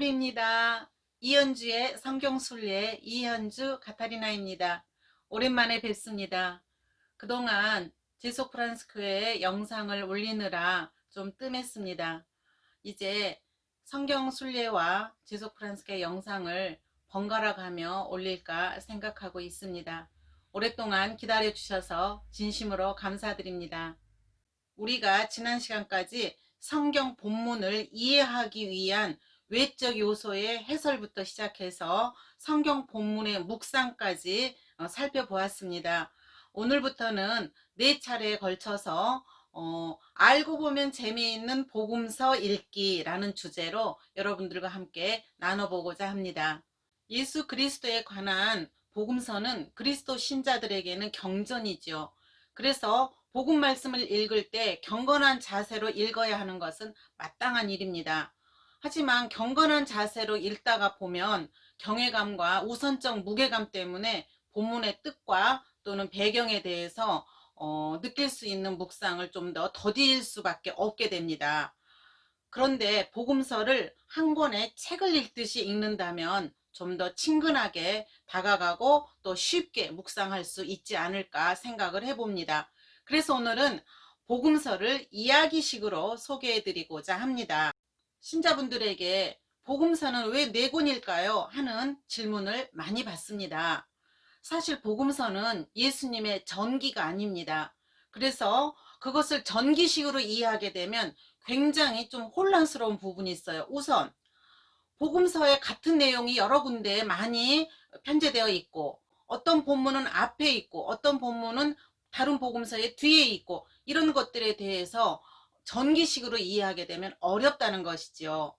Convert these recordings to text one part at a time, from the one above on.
할비입니다. 이현주의 성경순례 이현주 카타리나입니다. 오랜만에 뵙습니다. 그동안 제소프란스크의 영상을 올리느라 좀 뜸했습니다. 이제 성경순례와 제소프란스크의 영상을 번갈아 가며 올릴까 생각하고 있습니다. 오랫동안 기다려 주셔서 진심으로 감사드립니다. 우리가 지난 시간까지 성경 본문을 이해하기 위한 외적 요소의 해설부터 시작해서 성경 본문의 묵상까지 살펴보았습니다. 오늘부터는 4차례에 걸쳐서 알고 보면 재미있는 복음서 읽기라는 주제로 여러분들과 함께 나눠보고자 합니다. 예수 그리스도에 관한 복음서는 그리스도 신자들에게는 경전이죠. 그래서 복음 말씀을 읽을 때 경건한 자세로 읽어야 하는 것은 마땅한 일입니다. 하지만 경건한 자세로 읽다가 보면 경외감과 우선적 무게감 때문에 본문의 뜻과 또는 배경에 대해서 느낄 수 있는 묵상을 좀 더 더딜 수밖에 없게 됩니다. 그런데 복음서를 한 권의 책을 읽듯이 읽는다면 좀 더 친근하게 다가가고 또 쉽게 묵상할 수 있지 않을까 생각을 해봅니다. 그래서 오늘은 복음서를 이야기식으로 소개해 드리고자 합니다. 신자분들에게 복음서는 왜 4권일까요? 하는 질문을 많이 받습니다. 사실 복음서는 예수님의 전기가 아닙니다. 그래서 그것을 전기식으로 이해하게 되면 굉장히 좀 혼란스러운 부분이 있어요. 우선 복음서에 같은 내용이 여러 군데에 많이 편제되어 있고 어떤 본문은 앞에 있고 어떤 본문은 다른 복음서의 뒤에 있고 이런 것들에 대해서 전기식으로 이해하게 되면 어렵다는 것이지요.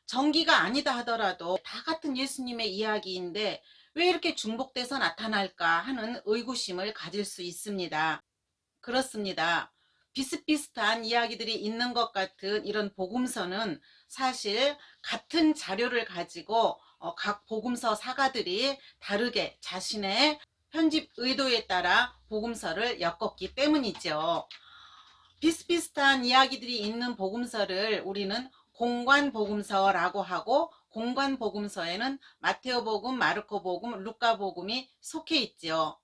전기가 아니다 하더라도 다 같은 예수님의 이야기인데 왜 이렇게 중복돼서 나타날까 하는 의구심을 가질 수 있습니다. 그렇습니다. 비슷비슷한 이야기들이 있는 것 같은 이런 복음서는 사실 같은 자료를 가지고 각 복음서 사가들이 다르게 자신의 편집 의도에 따라 복음서를 엮었기 때문이죠. 비슷비슷한 이야기들이 있는 복음서를 우리는 공관복음서라고 하고 공관복음서에는 마테오복음, 마르코복음, 루카복음이 속해 있죠.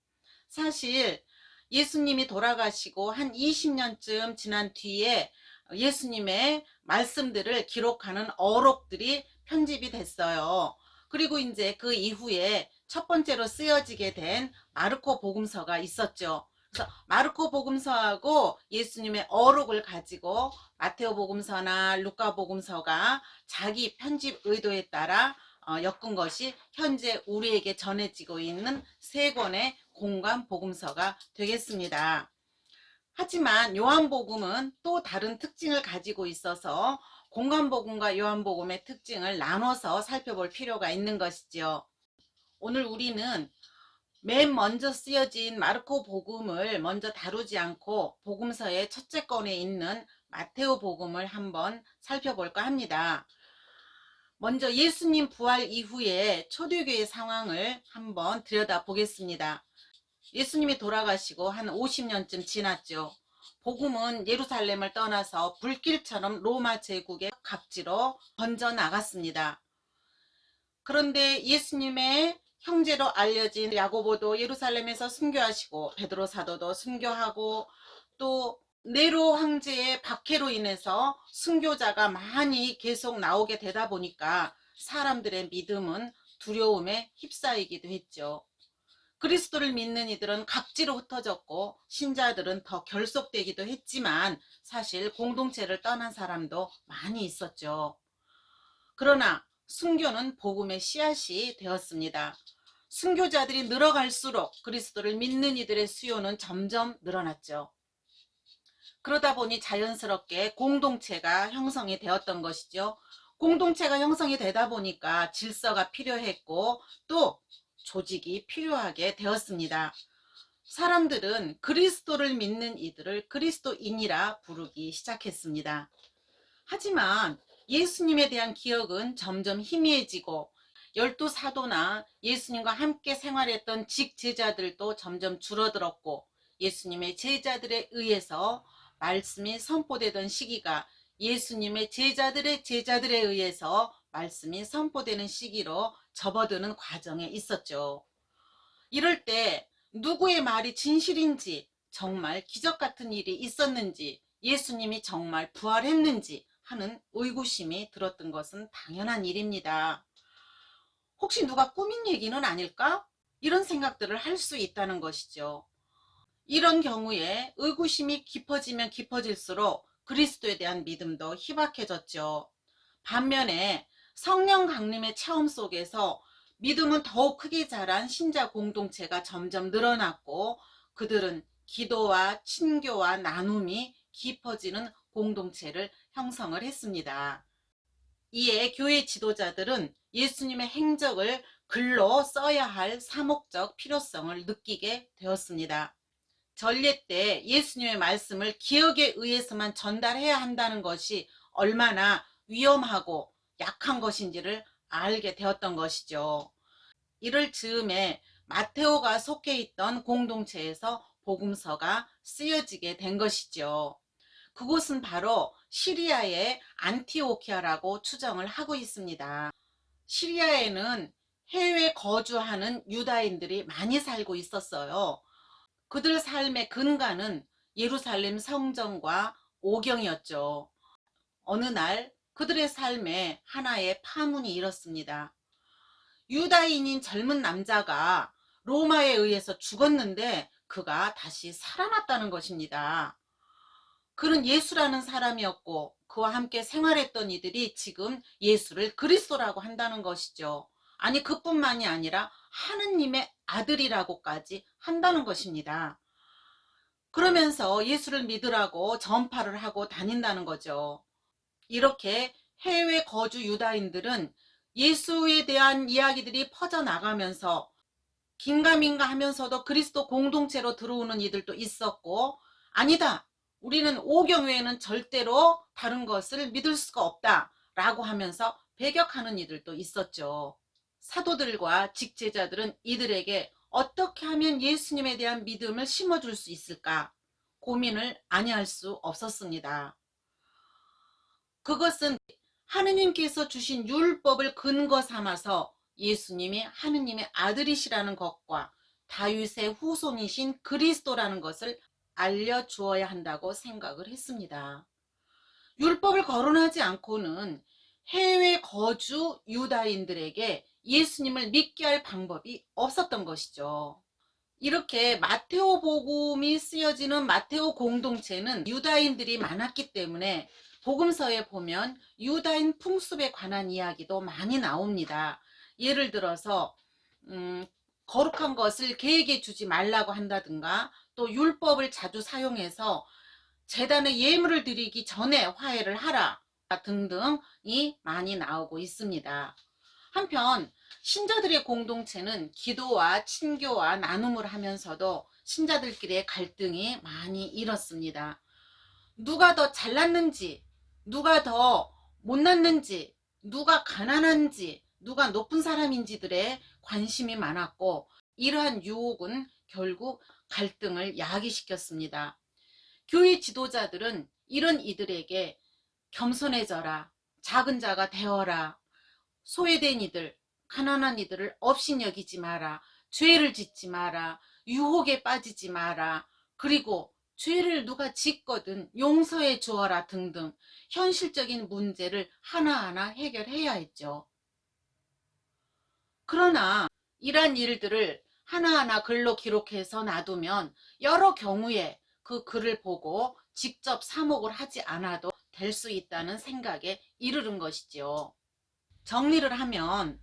사실 예수님이 돌아가시고 한 20년쯤 지난 뒤에 예수님의 말씀들을 기록하는 어록들이 편집이 됐어요. 그리고 이제 그 이후에 첫 번째로 쓰여지게 된 마르코 복음서가 있었죠. 그래서 마르코 복음서하고 예수님의 어록을 가지고 마테오 복음서나 루카 복음서가 자기 편집 의도에 따라 엮은 것이 현재 우리에게 전해지고 있는 3권의 공관 복음서가 되겠습니다. 하지만 요한복음은 또 다른 특징을 가지고 있어서 공관복음과 요한복음의 특징을 나눠서 살펴볼 필요가 있는 것이죠. 오늘 우리는 맨 먼저 쓰여진 마르코 복음을 먼저 다루지 않고 복음서의 첫째 권에 있는 마테오 복음을 한번 살펴볼까 합니다. 먼저 예수님 부활 이후에 초대교회 상황을 한번 들여다보겠습니다. 예수님이 돌아가시고 한 50년쯤 지났죠. 복음은 예루살렘을 떠나서 불길처럼 로마 제국의 각지로 번져나갔습니다. 그런데 예수님의 형제로 알려진 야고보도 예루살렘에서 순교하시고 베드로 사도도 순교하고 또 네로 황제의 박해로 인해서 순교자가 많이 계속 나오게 되다 보니까 사람들의 믿음은 두려움에 휩싸이기도 했죠. 그리스도를 믿는 이들은 각지로 흩어졌고 신자들은 더 결속되기도 했지만 사실 공동체를 떠난 사람도 많이 있었죠. 그러나 순교는 복음의 씨앗이 되었습니다. 순교자들이 늘어갈수록 그리스도를 믿는 이들의 수요는 점점 늘어났죠. 그러다 보니 자연스럽게 공동체가 형성이 되었던 것이죠. 공동체가 형성이 되다 보니까 질서가 필요했고 또 조직이 필요하게 되었습니다. 사람들은 그리스도를 믿는 이들을 그리스도인이라 부르기 시작했습니다. 하지만 예수님에 대한 기억은 점점 희미해지고 12사도나 예수님과 함께 생활했던 직제자들도 점점 줄어들었고 예수님의 제자들에 의해서 말씀이 선포되던 시기가 예수님의 제자들의 제자들에 의해서 말씀이 선포되는 시기로 접어드는 과정에 있었죠. 이럴 때 누구의 말이 진실인지, 정말 기적 같은 일이 있었는지, 예수님이 정말 부활했는지 하는 의구심이 들었던 것은 당연한 일입니다. 혹시 누가 꾸민 얘기는 아닐까? 이런 생각들을 할 수 있다는 것이죠. 이런 경우에 의구심이 깊어지면 깊어질수록 그리스도에 대한 믿음도 희박해졌죠. 반면에 성령 강림의 체험 속에서 믿음은 더욱 크게 자란 신자 공동체가 점점 늘어났고, 그들은 기도와 친교와 나눔이 깊어지는 공동체를 형성을 했습니다. 이에 교회 지도자들은 예수님의 행적을 글로 써야 할 사목적 필요성을 느끼게 되었습니다. 전례 때 예수님의 말씀을 기억에 의해서만 전달해야 한다는 것이 얼마나 위험하고 약한 것인지를 알게 되었던 것이죠. 이를 즈음에 마테오가 속해 있던 공동체에서 복음서가 쓰여지게 된 것이죠. 그곳은 바로 시리아의 안티오키아라고 추정을 하고 있습니다. 시리아에는 해외 거주하는 유다인들이 많이 살고 있었어요. 그들 삶의 근간은 예루살렘 성전과 오경이었죠. 어느 날 그들의 삶에 하나의 파문이 일었습니다. 유다인인 젊은 남자가 로마에 의해서 죽었는데 그가 다시 살아났다는 것입니다. 그는 예수라는 사람이었고 그와 함께 생활했던 이들이 지금 예수를 그리스도라고 한다는 것이죠. 아니, 그뿐만이 아니라 하느님의 아들이라고까지 한다는 것입니다. 그러면서 예수를 믿으라고 전파를 하고 다닌다는 거죠. 이렇게 해외 거주 유다인들은 예수에 대한 이야기들이 퍼져나가면서 긴가민가 하면서도 그리스도 공동체로 들어오는 이들도 있었고, 아니다, 우리는 오경 외에는 절대로 다른 것을 믿을 수가 없다 라고 하면서 배격하는 이들도 있었죠. 사도들과 직제자들은 이들에게 어떻게 하면 예수님에 대한 믿음을 심어줄 수 있을까 고민을 아니할 수 없었습니다. 그것은 하느님께서 주신 율법을 근거 삼아서 예수님이 하느님의 아들이시라는 것과 다윗의 후손이신 그리스도라는 것을 알려주어야 한다고 생각을 했습니다. 율법을 거론하지 않고는 해외 거주 유다인들에게 예수님을 믿게 할 방법이 없었던 것이죠. 이렇게 마테오 복음이 쓰여지는 마테오 공동체는 유다인들이 많았기 때문에 복음서에 보면 유다인 풍습에 관한 이야기도 많이 나옵니다. 예를 들어서 거룩한 것을 계에게 주지 말라고 한다든가, 또 율법을 자주 사용해서 제단에 예물을 드리기 전에 화해를 하라 등등이 많이 나오고 있습니다. 한편 신자들의 공동체는 기도와 친교와 나눔을 하면서도 신자들끼리의 갈등이 많이 일었습니다. 누가 더 잘났는지, 누가 더 못났는지, 누가 가난한지, 누가 높은 사람인지들의 관심이 많았고, 이러한 유혹은 결국 갈등을 야기시켰습니다. 교회 지도자들은 이런 이들에게 겸손해져라, 작은 자가 되어라, 소외된 이들, 가난한 이들을 업신여기지 마라, 죄를 짓지 마라, 유혹에 빠지지 마라, 그리고 죄를 누가 짓거든 용서해 주어라 등등 현실적인 문제를 하나하나 해결해야 했죠. 그러나 이러한 일들을 하나하나 글로 기록해서 놔두면 여러 경우에 그 글을 보고 직접 사목을 하지 않아도 될 수 있다는 생각에 이르는 것이죠. 정리를 하면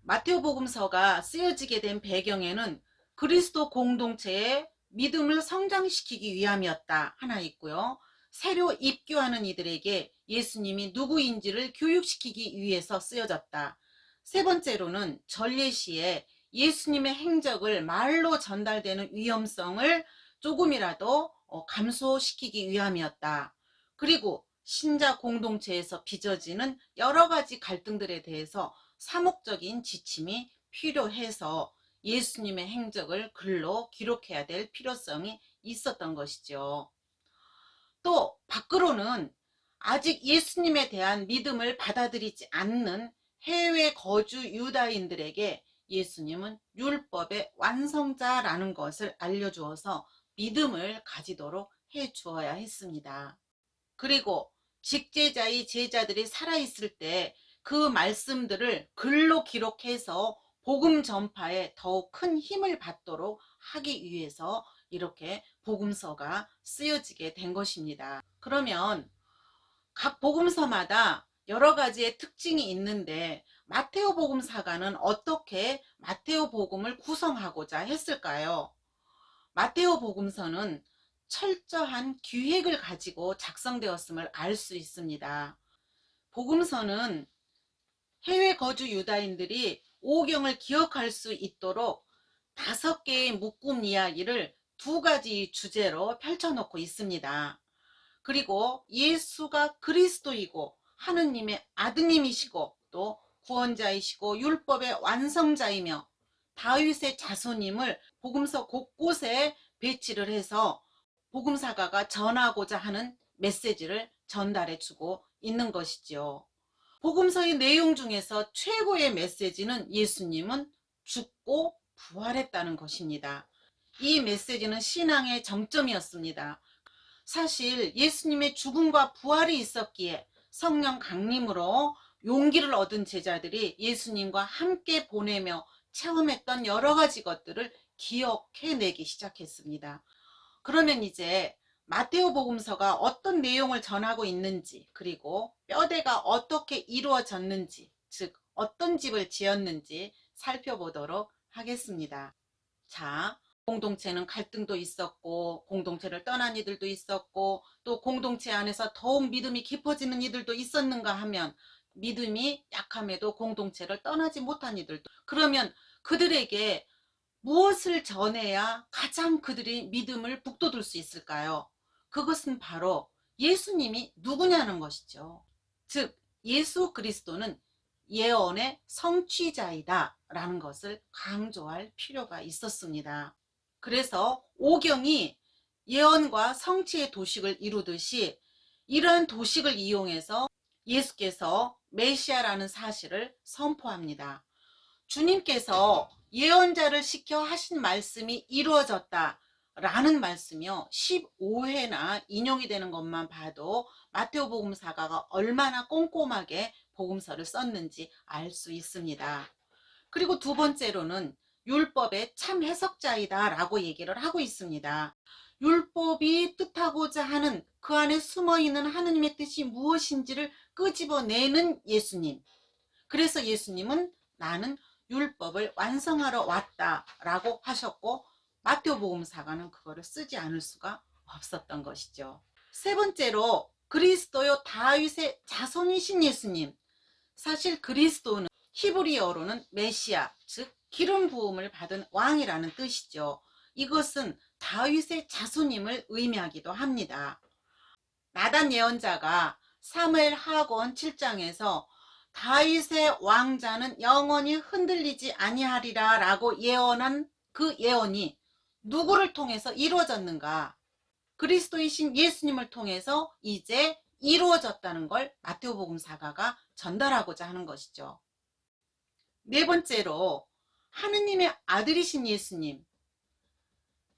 마테오복음서가 쓰여지게 된 배경에는 그리스도 공동체의 믿음을 성장시키기 위함이었다 하나 있고요. 새로 입교하는 이들에게 예수님이 누구인지를 교육시키기 위해서 쓰여졌다. 세 번째로는 전례 시에 예수님의 행적을 말로 전달되는 위험성을 조금이라도 감소시키기 위함이었다. 그리고 신자 공동체에서 빚어지는 여러 가지 갈등들에 대해서 사목적인 지침이 필요해서 예수님의 행적을 글로 기록해야 될 필요성이 있었던 것이죠. 또 밖으로는 아직 예수님에 대한 믿음을 받아들이지 않는 해외 거주 유다인들에게 예수님은 율법의 완성자라는 것을 알려주어서 믿음을 가지도록 해 주어야 했습니다. 그리고 직제자의 제자들이 살아있을 때 그 말씀들을 글로 기록해서 복음 전파에 더욱 큰 힘을 받도록 하기 위해서 이렇게 복음서가 쓰여지게 된 것입니다. 그러면 각 복음서마다 여러 가지의 특징이 있는데 마테오 복음사가는 어떻게 마테오 복음을 구성하고자 했을까요? 마테오 복음서는 철저한 기획을 가지고 작성되었음을 알 수 있습니다. 복음서는 해외 거주 유다인들이 오경을 기억할 수 있도록 5개의 묶음 이야기를 2가지 주제로 펼쳐놓고 있습니다. 그리고 예수가 그리스도이고 하느님의 아드님이시고 또 구원자이시고 율법의 완성자이며 다윗의 자손임을 복음서 곳곳에 배치를 해서 복음사가가 전하고자 하는 메시지를 전달해 주고 있는 것이지요. 복음서의 내용 중에서 최고의 메시지는 예수님은 죽고 부활했다는 것입니다. 이 메시지는 신앙의 정점이었습니다. 사실 예수님의 죽음과 부활이 있었기에 성령 강림으로 용기를 얻은 제자들이 예수님과 함께 보내며 체험했던 여러 가지 것들을 기억해내기 시작했습니다. 그러면 이제 마테오 복음서가 어떤 내용을 전하고 있는지, 그리고 뼈대가 어떻게 이루어졌는지, 즉 어떤 집을 지었는지 살펴보도록 하겠습니다. 자, 공동체는 갈등도 있었고 공동체를 떠난 이들도 있었고 또 공동체 안에서 더욱 믿음이 깊어지는 이들도 있었는가 하면 믿음이 약함에도 공동체를 떠나지 못한 이들도, 그러면 그들에게 무엇을 전해야 가장 그들이 믿음을 북돋을 수 있을까요? 그것은 바로 예수님이 누구냐는 것이죠. 즉 예수 그리스도는 예언의 성취자이다 라는 것을 강조할 필요가 있었습니다. 그래서 오경이 예언과 성취의 도식을 이루듯이 이러한 도식을 이용해서 예수께서 메시아라는 사실을 선포합니다. 주님께서 예언자를 시켜 하신 말씀이 이루어졌다 라는 말씀이요 15회나 인용이 되는 것만 봐도 마테오 복음사가가 얼마나 꼼꼼하게 복음서를 썼는지 알 수 있습니다. 그리고 두 번째로는 율법의 참 해석자이다 라고 얘기를 하고 있습니다. 율법이 뜻하고자 하는 그 안에 숨어있는 하느님의 뜻이 무엇인지를 끄집어내는 예수님. 그래서 예수님은 나는 율법을 완성하러 왔다 라고 하셨고 마테오 복음사가는 그거를 쓰지 않을 수가 없었던 것이죠. 세 번째로 그리스도요 다윗의 자손이신 예수님. 사실 그리스도는 히브리어로는 메시아, 즉 기름 부음을 받은 왕이라는 뜻이죠. 이것은 다윗의 자손임을 의미하기도 합니다. 나단 예언자가 사무엘 하권 7장에서 다윗의 왕자는 영원히 흔들리지 아니하리라 라고 예언한 그 예언이 누구를 통해서 이루어졌는가? 그리스도이신 예수님을 통해서 이제 이루어졌다는 걸 마테오 복음사가가 전달하고자 하는 것이죠. 네 번째로 하느님의 아들이신 예수님.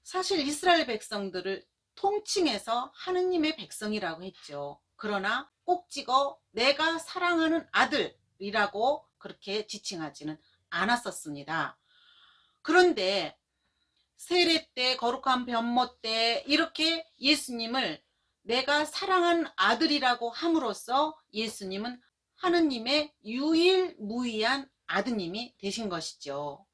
사실 이스라엘 백성들을 통칭해서 하느님의 백성이라고 했죠. 그러나 꼭 찍어 내가 사랑하는 아들이라고 그렇게 지칭하지는 않았었습니다. 그런데 세례 때, 거룩한 변모 때 이렇게 예수님을 내가 사랑하는 아들이라고 함으로써 예수님은 하느님의 유일무이한 아드님이 되신 것이죠.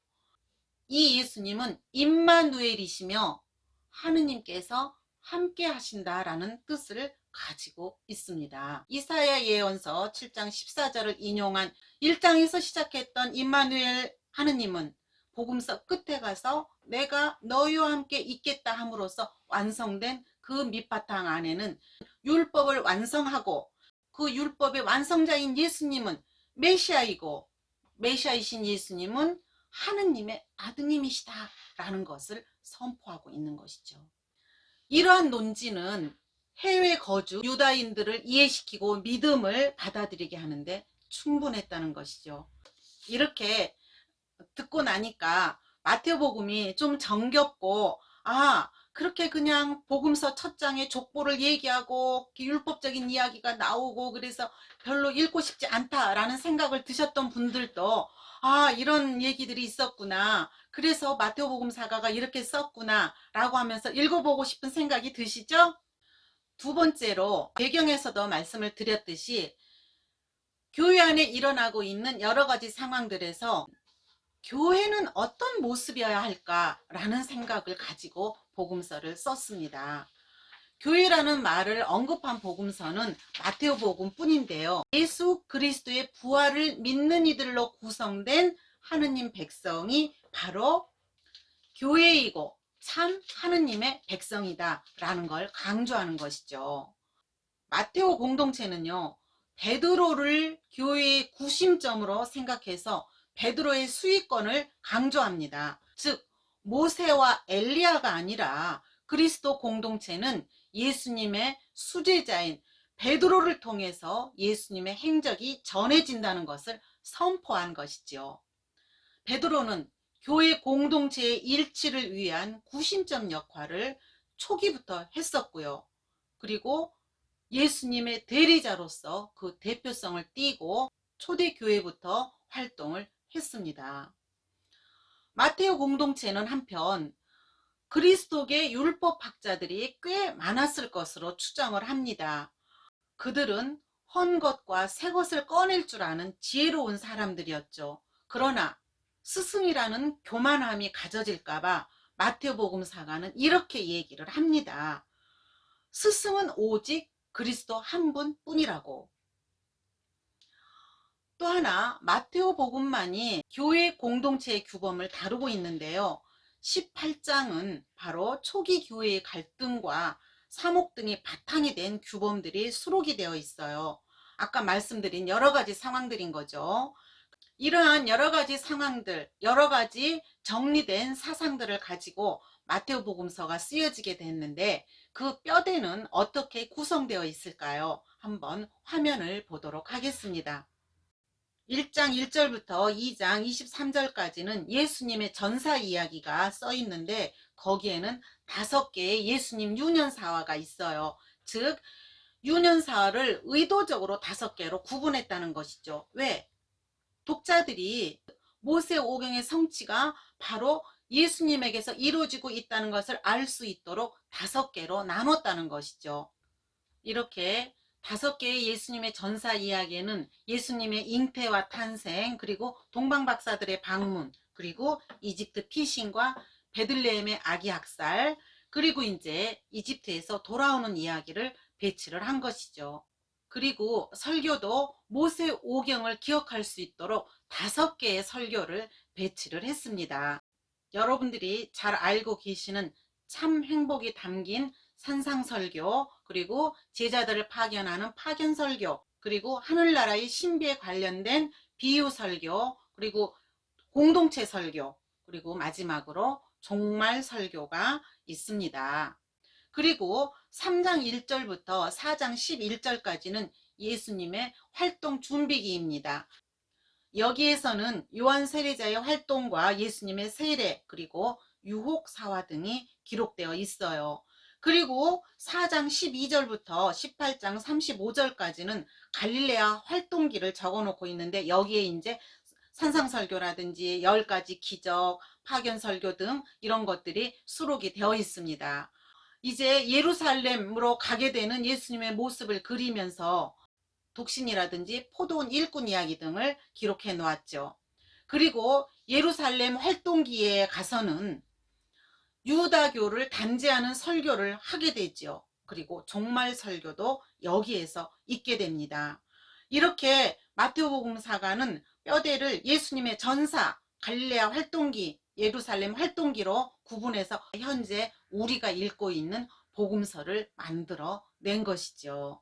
이 예수님은 임마누엘이시며 하느님께서 함께 하신다라는 뜻을 가지고 있습니다. 이사야 예언서 7장 14절을 인용한 1장에서 시작했던 임마누엘 하느님은 복음서 끝에 가서 내가 너희와 함께 있겠다 함으로써 완성된 그 밑바탕 안에는 율법을 완성하고 그 율법의 완성자인 예수님은 메시아이고 메시아이신 예수님은 하느님의 아드님이시다 라는 것을 선포하고 있는 것이죠. 이러한 논지는 해외 거주 유다인들을 이해시키고 믿음을 받아들이게 하는데 충분했다는 것이죠. 이렇게 듣고 나니까 마태복음이 좀 정겹고, 그렇게 그냥 복음서 첫 장에 족보를 얘기하고 율법적인 이야기가 나오고 그래서 별로 읽고 싶지 않다라는 생각을 드셨던 분들도, 이런 얘기들이 있었구나, 그래서 마태복음 사가가 이렇게 썼구나 라고 하면서 읽어보고 싶은 생각이 드시죠? 두 번째로 배경에서도 말씀을 드렸듯이 교회 안에 일어나고 있는 여러 가지 상황들에서 교회는 어떤 모습이어야 할까라는 생각을 가지고 복음서를 썼습니다. 교회라는 말을 언급한 복음서는 마테오복음 뿐인데요. 예수 그리스도의 부활을 믿는 이들로 구성된 하느님 백성이 바로 교회이고 참 하느님의 백성이다 라는 걸 강조하는 것이죠. 마테오 공동체는요, 베드로를 교회의 구심점으로 생각해서 베드로의 수익권을 강조합니다. 즉 모세와 엘리야가 아니라 그리스도 공동체는 예수님의 수제자인 베드로를 통해서 예수님의 행적이 전해진다는 것을 선포한 것이지요. 베드로는 교회 공동체의 일치를 위한 구심점 역할을 초기부터 했었고요. 그리고 예수님의 대리자로서 그 대표성을 띠고 초대교회부터 활동을 했습니다. 마테오 공동체는 한편 그리스도계 율법학자들이 꽤 많았을 것으로 추정을 합니다. 그들은 헌 것과 새 것을 꺼낼 줄 아는 지혜로운 사람들이었죠. 그러나 스승이라는 교만함이 가져질까봐 마태복음 사가는 이렇게 얘기를 합니다. 스승은 오직 그리스도 한 분뿐이라고. 또 하나 마테오 복음만이 교회 공동체의 규범을 다루고 있는데요. 18장은 바로 초기 교회의 갈등과 사목 등이 바탕이 된 규범들이 수록이 되어 있어요. 아까 말씀드린 여러 가지 상황들인 거죠. 이러한 여러 가지 상황들, 여러 가지 정리된 사상들을 가지고 마테오 복음서가 쓰여지게 됐는데 그 뼈대는 어떻게 구성되어 있을까요? 한번 화면을 보도록 하겠습니다. 1장 1절부터 2장 23절까지는 예수님의 전사 이야기가 써 있는데 거기에는 5개의 예수님 유년사화가 있어요. 즉 유년사화를 의도적으로 5개로 구분했다는 것이죠. 왜? 독자들이 모세 오경의 성취가 바로 예수님에게서 이루어지고 있다는 것을 알 수 있도록 5개로 나눴다는 것이죠. 이렇게 5개의 예수님의 전사 이야기에는 예수님의 잉태와 탄생, 그리고 동방박사들의 방문, 그리고 이집트 피신과 베들레헴의 아기 학살, 그리고 이제 이집트에서 돌아오는 이야기를 배치를 한 것이죠. 그리고 설교도 모세 오경을 기억할 수 있도록 5개의 설교를 배치를 했습니다. 여러분들이 잘 알고 계시는 참 행복이 담긴 산상설교, 그리고 제자들을 파견하는 파견설교, 그리고 하늘나라의 신비에 관련된 비유설교, 그리고 공동체 설교, 그리고 마지막으로 종말 설교가 있습니다. 그리고 3장 1절부터 4장 11절까지는 예수님의 활동 준비기입니다. 여기에서는 요한 세례자의 활동과 예수님의 세례, 그리고 유혹 사화 등이 기록되어 있어요. 그리고 4장 12절부터 18장 35절까지는 갈릴레아 활동기를 적어 놓고 있는데 여기에 이제 산상설교라든지 10가지 기적, 파견설교 등 이런 것들이 수록이 되어 있습니다. 이제 예루살렘으로 가게 되는 예수님의 모습을 그리면서 독신이라든지 포도원 일꾼 이야기 등을 기록해 놓았죠. 그리고 예루살렘 활동기에 가서는 유다교를 단죄하는 설교를 하게 되죠. 그리고 종말 설교도 여기에서 있게 됩니다. 이렇게 마태복음 사가는 뼈대를 예수님의 전사, 갈릴레아 활동기, 예루살렘 활동기로 구분해서 현재 우리가 읽고 있는 복음서를 만들어 낸 것이죠.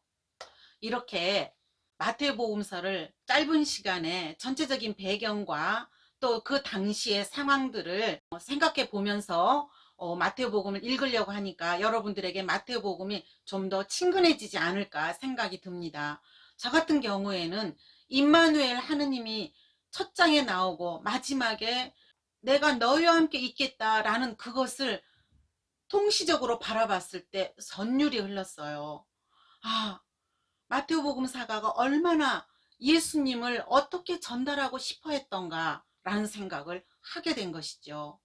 이렇게 마태복음서를 짧은 시간에 전체적인 배경과 또 그 당시의 상황들을 생각해 보면서 마태복음을 읽으려고 하니까 여러분들에게 마태복음이 좀 더 친근해지지 않을까 생각이 듭니다. 저 같은 경우에는 임마누엘 하느님이 첫 장에 나오고 마지막에 내가 너희와 함께 있겠다라는 그것을 통시적으로 바라봤을 때 선율이 흘렀어요. 아, 마테오복음 사가가 얼마나 예수님을 어떻게 전달하고 싶어 했던가 라는 생각을 하게 된 것이죠.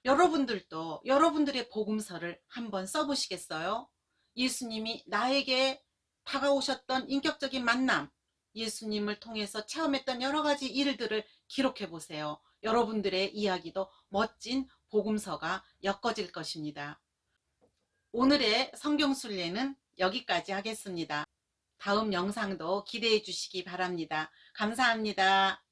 여러분들도 여러분들의 복음서를 한번 써보시겠어요? 예수님이 나에게 다가오셨던 인격적인 만남, 예수님을 통해서 체험했던 여러 가지 일들을 기록해 보세요. 여러분들의 이야기도 멋진 복음서가 엮어질 것입니다. 오늘의 성경순례는 여기까지 하겠습니다. 다음 영상도 기대해 주시기 바랍니다. 감사합니다.